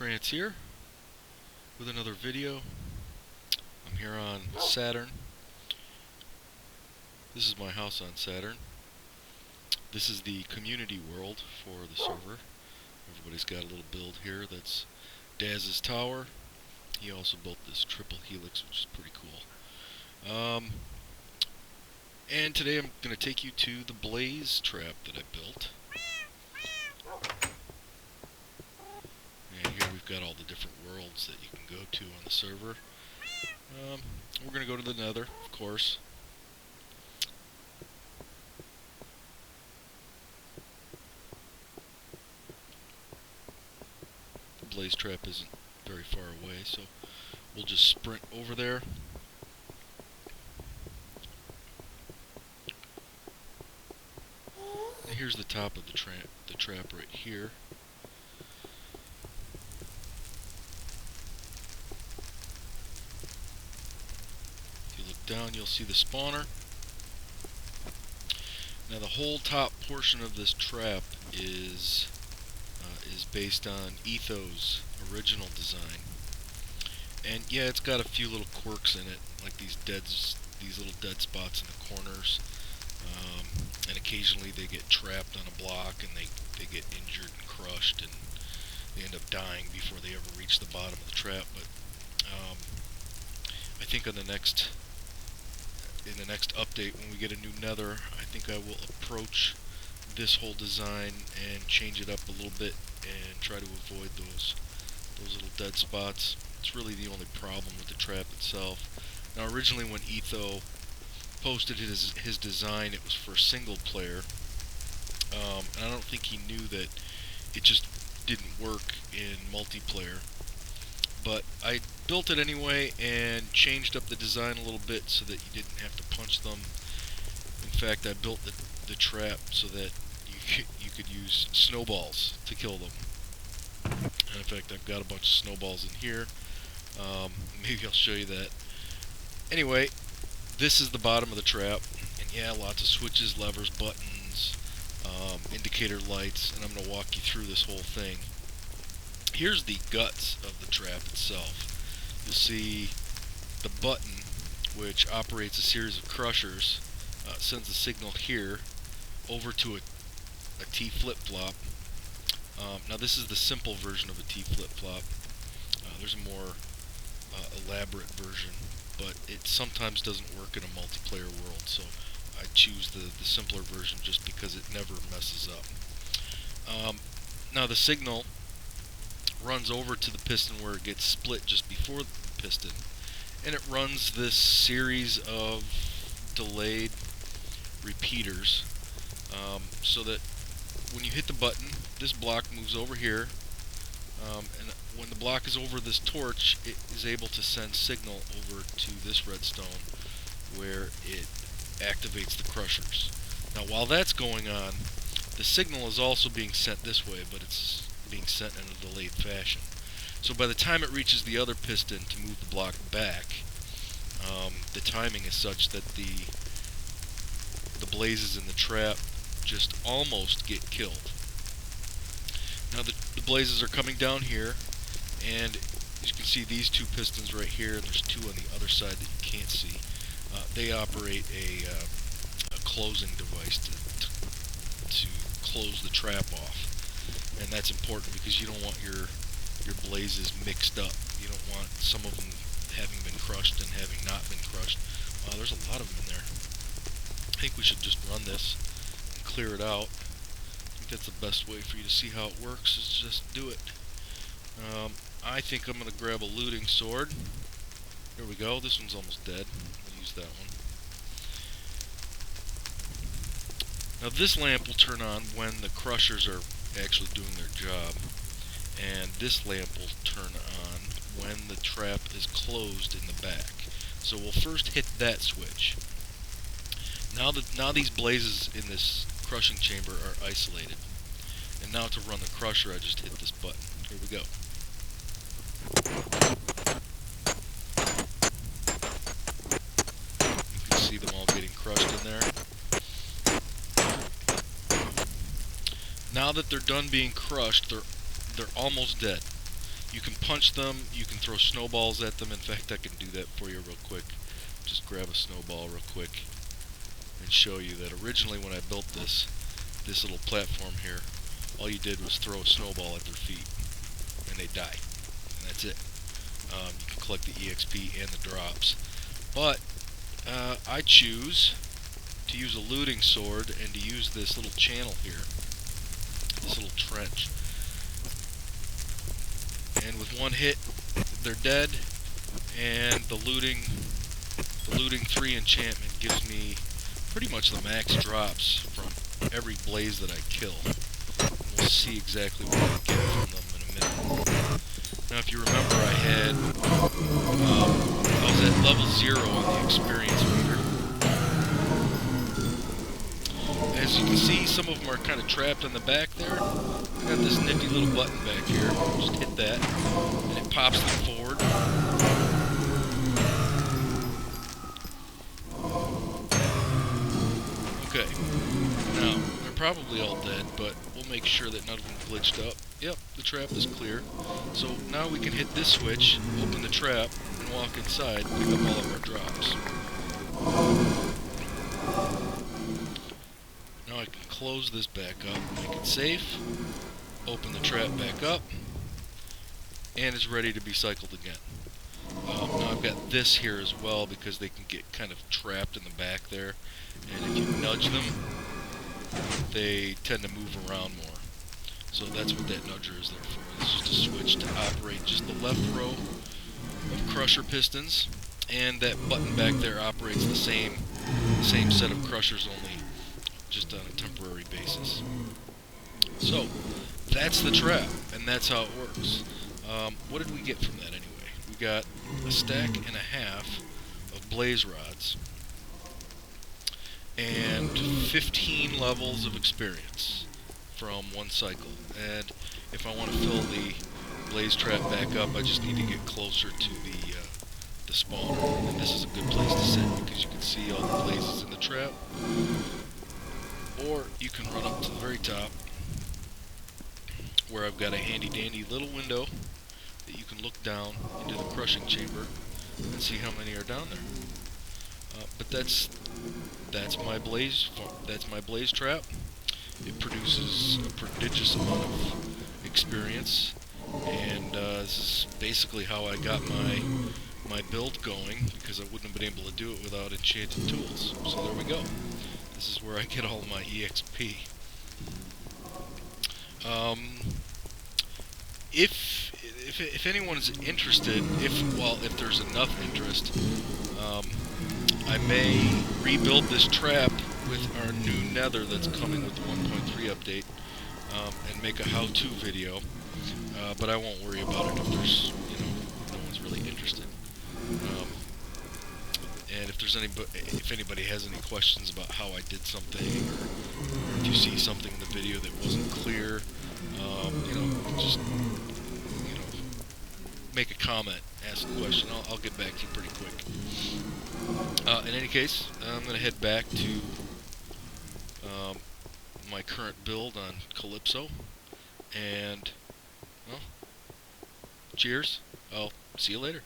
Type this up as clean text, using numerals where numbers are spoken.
Trance here with another video. I'm here on Saturn. This is my house on Saturn. This is the community world for the server. Everybody's got a little build here. That's Daz's tower. He also built this triple helix, which is pretty cool. And today I'm going to take you to the blaze trap that I built. And here we've got all the different worlds that you can go to on the server. We're going to go to the Nether, of course. The blaze trap isn't very far away, so we'll just sprint over there. And here's the top of the trap right here. If you look down, you'll see the spawner. Now the whole top portion of this trap is based on Etho's original design. And yeah, it's got a few little quirks in it, like these little dead spots in the corners. And occasionally they get trapped on a block and they get injured and crushed and they end up dying before they ever reach the bottom of the trap. But I think in the next update, when we get a new Nether, I think I will approach this whole design and change it up a little bit and try to avoid those little dead spots. It's really the only problem with the trap itself. Now originally when Etho posted his design, it was for single player, and I don't think he knew that it just didn't work in multiplayer. But I built it anyway and changed up the design a little bit so that you didn't have to punch them. In fact, I built the trap so that you could use snowballs to kill them. And in fact, I've got a bunch of snowballs in here. Maybe I'll show you that. Anyway, this is the bottom of the trap, and yeah, lots of switches, levers, buttons, indicator lights, and I'm going to walk you through this whole thing. Here's the guts of the trap itself. You'll see the button, which operates a series of crushers, sends a signal here over to a T flip-flop. Now this is the simple version of a T flip-flop. There's a more elaborate version, but it sometimes doesn't work in a multiplayer world, so I choose the simpler version just because it never messes up. Now the signal runs over to the piston where it gets split just before the piston, and it runs this series of delayed repeaters, so that when you hit the button, this block moves over here, and when the block is over this torch, it is able to send signal over to this redstone where it activates the crushers. Now while that's going on, the signal is also being sent this way, but it's being sent in a delayed fashion. So by the time it reaches the other piston to move the block back, the timing is such that the blazes in the trap just almost get killed. Now the blazes are coming down here, and as you can see, these two pistons right here, and there's two on the other side that you can't see. They operate a closing device to close the trap off. And that's important because you don't want your blazes mixed up. You don't want some of them having been crushed and having not been crushed. There's a lot of them in there. I think we should just run this and clear it out. I think that's the best way for you to see how it works, is just do it. I think I'm going to grab a looting sword. Here we go. This one's almost dead. I'll use that one. Now this lamp will turn on when the crushers are actually doing their job, and this lamp will turn on when the trap is closed in the back. So we'll first hit that switch. Now these blazes in this crushing chamber are isolated, and now to run the crusher I just hit this button. Here we go. You can see them all getting crushed in there. Now that they're done being crushed, they're almost dead. You can punch them, you can throw snowballs at them. In fact, I can do that for you real quick. Just grab a snowball real quick and show you that originally when I built this little platform here, all you did was throw a snowball at their feet and they die, and that's it. You can collect the EXP and the drops, but I choose to use a looting sword and to use this little channel here, this little trench, and with one hit they're dead, and the looting 3 enchantment gives me pretty much the max drops from every blaze that I kill. And we'll see exactly what I get from them in a minute. Now, if you remember, I was at level 0 on the experience meter. As you can see, some of them are kind of trapped in the back there. I got this nifty little button back here. Just hit that, and it pops them forward. Okay, now, they're probably all dead, but we'll make sure that none of them glitched up. Yep, the trap is clear. So now we can hit this switch, open the trap, and walk inside, pick up all of our drops. Now I can close this back up, make it safe, open the trap back up, and it's ready to be cycled again. Now I've got this here as well because they can get kind of trapped in the back there, and if you nudge them, they tend to move around more. So that's what that nudger is there for. It's just a switch to operate just the left row of crusher pistons, and that button back there operates the same set of crushers, only just on a temporary basis. So that's the trap, and that's how it works. What did we get from that anyway? We got a stack and a half of blaze rods and 15 levels of experience from one cycle. And if I want to fill the blaze trap back up, I just need to get closer to the spawner. And this is a good place to sit because you can see all the blazes in the trap. Or you can run up to the very top where I've got a handy dandy little window that you can look down into the crushing chamber and see how many are down there. But that's my blaze trap. It produces a prodigious amount of experience, and this is basically how I got my build going, because I wouldn't have been able to do it without enchanted tools. So there we go. This is where I get all my EXP. If anyone is interested, if there's enough interest, I may rebuild this trap with our new nether that's coming with the 1.3 update, and make a how-to video. But I won't worry about it if there's, no one's really interested. And if anybody has any questions about how I did something, or if you see something in the video that wasn't clear, just make a comment, ask a question. I'll get back to you pretty quick. In any case, I'm going to head back to my current build on Calypso, and, well, cheers. I'll see you later.